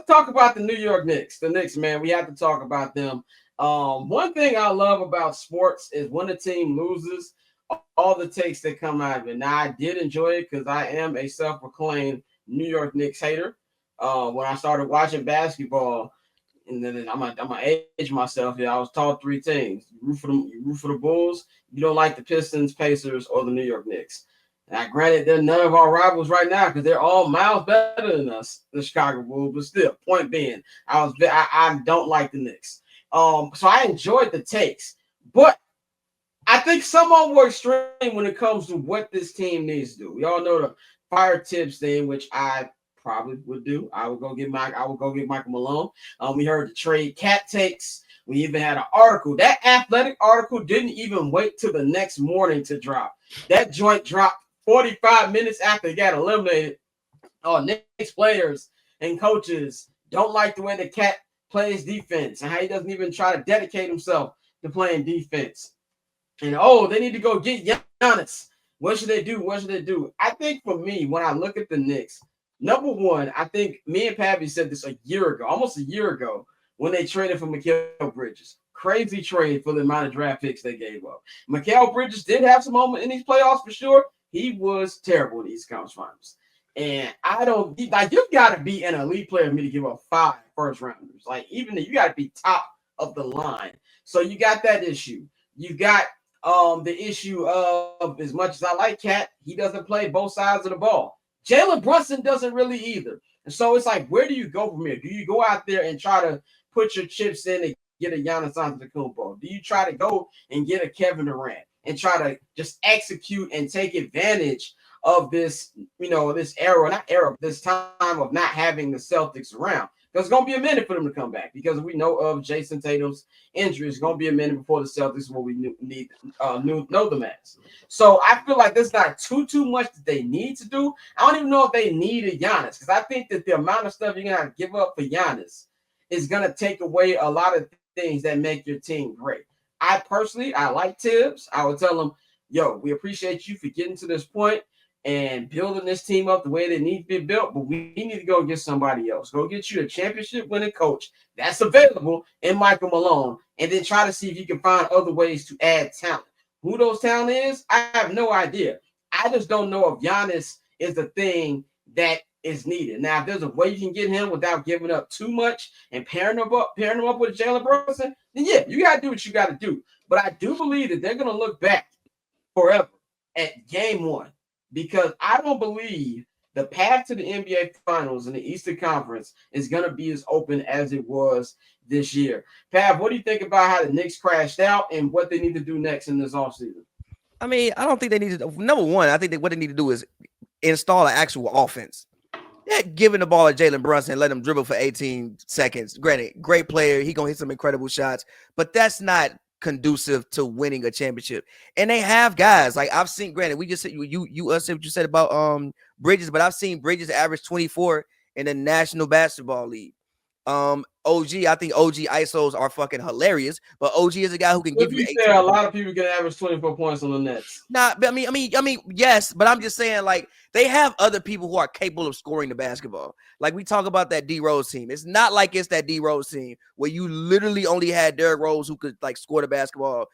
talk about the New York Knicks. The Knicks, man, we have to talk about them. One thing I love about sports is when a team loses, all the takes that come out of it. Now, I did enjoy it because I am a self-proclaimed New York Knicks hater. When I started watching basketball, and then I'm gonna age myself here. I was taught three things: you root for the Bulls, you don't like the Pistons, Pacers, or the New York Knicks. Now, granted, they're none of our rivals right now because they're all miles better than us, the Chicago Bulls. But still, point being, I don't like the Knicks. So I enjoyed the takes, but I think some of them were extreme when it comes to what this team needs to do. We all know the fire tips thing, which I probably would do. I would go get Michael Malone. We heard the trade cat takes. We even had an article. That athletic article didn't even wait till the next morning to drop. That joint dropped 45 minutes after it got eliminated. Oh, Knicks players and coaches don't like the way the cat plays defense and how he doesn't even try to dedicate himself to playing defense. And oh, they need to go get Giannis. What should they do? What should they do? I think for me, when I look at the Knicks, number one, I think me and Pappy said this a year ago, almost a year ago, when they traded for Mikal Bridges. Crazy trade for the amount of draft picks they gave up. Mikal Bridges did have some moments in these playoffs for sure. He was terrible in these conference finals. And I don't like you've got to be an elite player for me to give up 5 first rounders. Like even you got to be top of the line. So you got that issue. You got the issue of as much as I like Cat, he doesn't play both sides of the ball. Jalen Brunson doesn't really either. And so it's like, where do you go from here? Do you go out there and try to put your chips in and get a Giannis Antetokounmpo? Do you try to go and get a Kevin Durant and try to just execute and take advantage of this, this era, not era, this time of not having the Celtics around? Because it's going to be a minute for them to come back because we know of Jason Tatum's injury. It's going to be a minute before the Celtics will we know them as. So I feel like there's not too much that they need to do. I don't even know if they need a Giannis because I think that the amount of stuff you're going to have to give up for Giannis is going to take away a lot of things that make your team great. I like Tibbs. I would tell him, yo, we appreciate you for getting to this point and building this team up the way they need to be built, but we need to go get somebody else. Go get you a championship winning coach that's available in Michael Malone, and then try to see if you can find other ways to add talent. Who those talent is, I have no idea. I just don't know if Giannis is the thing that is needed. Now, if there's a way you can get him without giving up too much and pairing him up with Jalen Brunson, then yeah, you got to do what you got to do. But I do believe that they're going to look back forever at game one because I don't believe the path to the NBA Finals in the Eastern Conference is going to be as open as it was this year. Pav, what do you think about how the Knicks crashed out and what they need to do next in this offseason? I mean, I don't think they need to. Number one, I think that what they need to do is install an actual offense. Yeah, giving the ball to Jalen Brunson and let him dribble for 18 seconds. Granted, great player. He gonna hit some incredible shots, but that's not conducive to winning a championship. And they have guys like I've seen. Granted, we just said you said what you said about Bridges, but I've seen Bridges average 24 in the National Basketball League. OG, I think OG ISOs are fucking hilarious, but OG is a guy who can give you 18. A lot of people can average 24 points on the Nets. Nah, I mean, yes, but I'm just saying, like, they have other people who are capable of scoring the basketball. Like we talk about that D Rose team. It's not like it's that D Rose team where you literally only had Derrick Rose who could like score the basketball.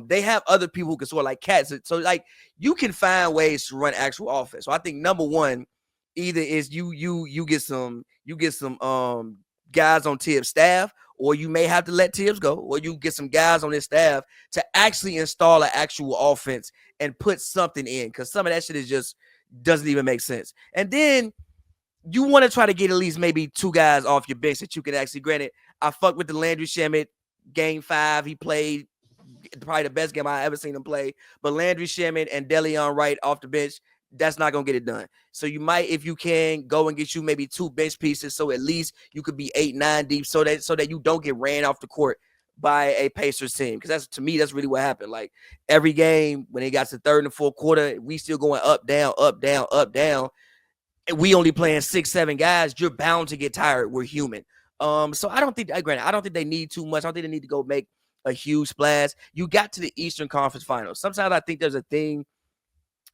They have other people who can score like cats. So like you can find ways to run actual offense. So I think number one, either is you get some guys on Tibbs' staff, or you may have to let Tibbs go, or you get some guys on his staff to actually install an actual offense and put something in, because some of that shit is just doesn't even make sense. And then you want to try to get at least maybe 2 guys off your bench that you can actually. Granted, I fuck with the Landry Shamet game 5. He played probably the best game I ever seen him play. But Landry Shamet and Deleon Wright off the bench, that's not gonna get it done. So you might, if you can, go and get you maybe 2 bench pieces, so at least you could be 8-9 deep, so that you don't get ran off the court by a Pacers team. Because that's, to me, that's really what happened. Like every game when it got to third and fourth quarter, we still going up, down, up, down, up, down. And we only playing 6-7 guys. You're bound to get tired. We're human. So I don't think they need too much. I don't think they need to go make a huge splash. You got to the Eastern Conference Finals. Sometimes I think there's a thing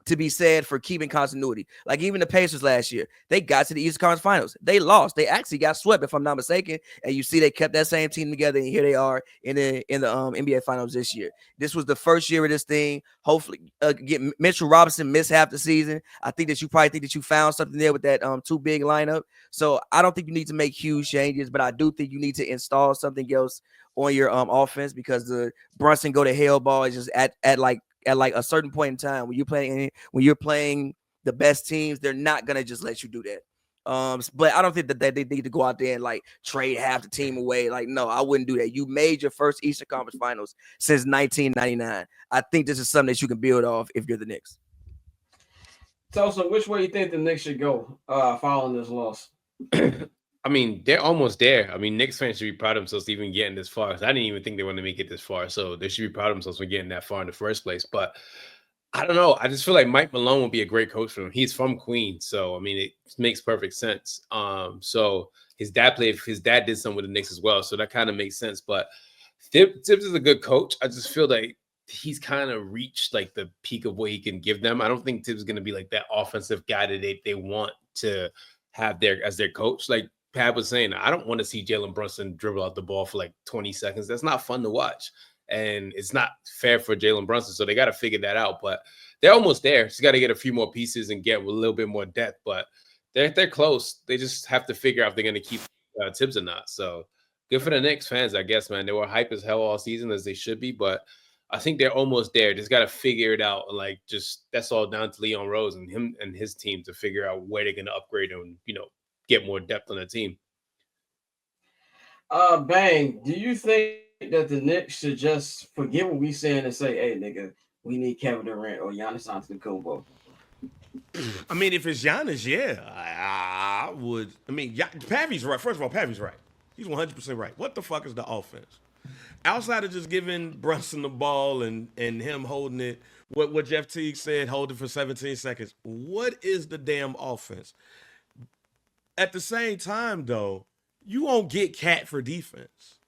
to be said for keeping continuity. Like even the Pacers last year, they got to the Eastern Conference Finals. They lost. They actually got swept, if I'm not mistaken. And you see, they kept that same team together, and here they are in the NBA Finals this year. This was the first year of this thing. Hopefully, Mitchell Robinson missed half the season. I think that you probably think that you found something there with that too big lineup. So I don't think you need to make huge changes, but I do think you need to install something else on your offense, because the Brunson go to hell ball is just at like a certain point in time when you're playing the best teams, they're not gonna just let you do that. But I don't think that they need to go out there and like trade half the team away. Like, no, I wouldn't do that. You made your first Eastern Conference Finals since 1999. I think this is something that you can build off if you're the Knicks. Tulsa, which way you think the Knicks should go following this loss? I mean, they're almost there. I mean, Knicks fans should be proud of themselves even getting this far. I didn't even think they wanted to make it this far. So they should be proud of themselves for getting that far in the first place. But I don't know. I just feel like Mike Malone would be a great coach for him. He's from Queens. So, I mean, it makes perfect sense. So his dad did something with the Knicks as well. So that kind of makes sense. But Tibbs is a good coach. I just feel like he's kind of reached like the peak of what he can give them. I don't think Tibbs is going to be like that offensive guy that they want to have as their coach. Like Pat was saying, I don't want to see Jalen Brunson dribble out the ball for like 20 seconds. That's not fun to watch. And it's not fair for Jalen Brunson. So they got to figure that out. But they're almost there. Just got to get a few more pieces and get a little bit more depth. But they're close. They just have to figure out if they're going to keep Tibbs or not. So good for the Knicks fans, I guess, man. They were hype as hell all season, as they should be. But I think they're almost there. Just got to figure it out. Like, just that's all down to Leon Rose and him and his team to figure out where they're going to upgrade and, get more depth on the team. Bang, do you think that the Knicks should just forget what we saying and say, hey, nigga, we need Kevin Durant or Giannis Antetokounmpo? I mean, if it's Giannis, yeah, I would. I mean, Pavy's right. First of all, Pavy's right. He's 100% right. What the fuck is the offense? Outside of just giving Brunson the ball and him holding it, what Jeff Teague said, hold it for 17 seconds, what is the damn offense? At the same time, though, you won't get Cat for defense.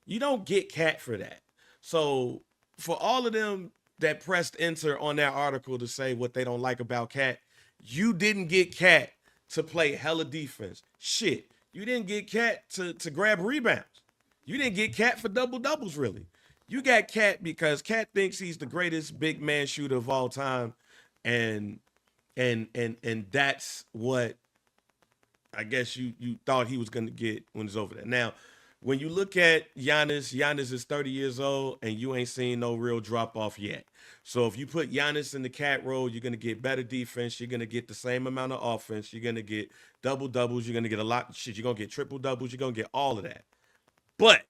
You don't get Cat for that. So for all of them that pressed enter on that article to say what they don't like about Cat, you didn't get Cat to play hella defense. Shit, you didn't get Cat to grab rebounds. You didn't get Cat for double-doubles, really. You got Cat because Cat thinks he's the greatest big man shooter of all time, and that's what I guess you thought he was going to get when it's over there. Now, when you look at Giannis is 30 years old, and you ain't seen no real drop-off yet. So if you put Giannis in the Cat role, you're going to get better defense. You're going to get the same amount of offense. You're going to get double-doubles. You're going to get a lot of shit. You're going to get triple-doubles. You're going to get all of that. But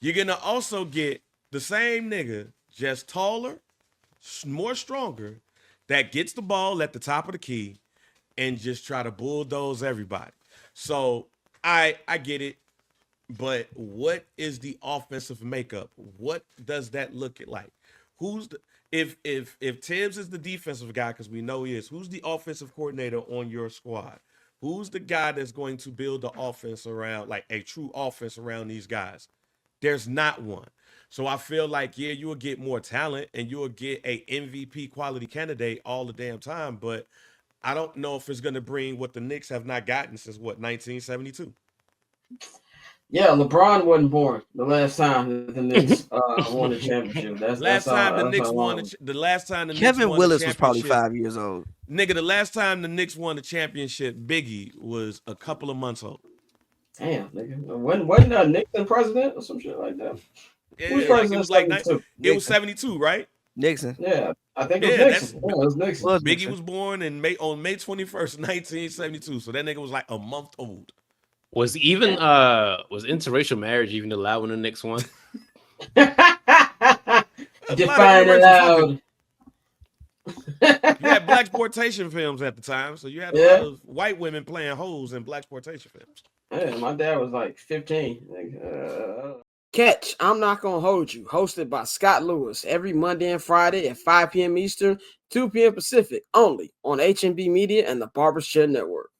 you're going to also get the same nigga, just taller, more stronger, that gets the ball at the top of the key and just try to bulldoze everybody. So I get it, but what is the offensive makeup? What does that look like? If Tibbs is the defensive guy, because we know he is, who's the offensive coordinator on your squad? Who's the guy that's going to build the offense around, like a true offense around these guys? There's not one. So I feel like, yeah, you will get more talent and you will get a MVP quality candidate all the damn time, but I don't know if it's going to bring what the Knicks have not gotten since, 1972. Yeah, LeBron wasn't born the last time that the Knicks won the championship. The last time the Knicks won Kevin Willis was probably 5 years old. Nigga, the last time the Knicks won the championship, Biggie was a couple of months old. Damn, nigga. Wasn't Nixon president or some shit like that? Yeah, it was like 72, right? Nixon. Yeah, I think it was Nixon. Yeah, it was Nixon. Biggie was born on May 21st, 1972. So that nigga was like a month old. Was interracial marriage even allowed when the Knicks won? Define allowed. You had blaxploitation films at the time, so you had a lot of white women playing hoes in blaxploitation films. Yeah, my dad was like 15. Catch I'm Not Gonna Hold You, hosted by Scott Lewis, every Monday and Friday at 5 p.m. Eastern, 2 p.m. Pacific, only on HMB Media and the Barber's Chair Network.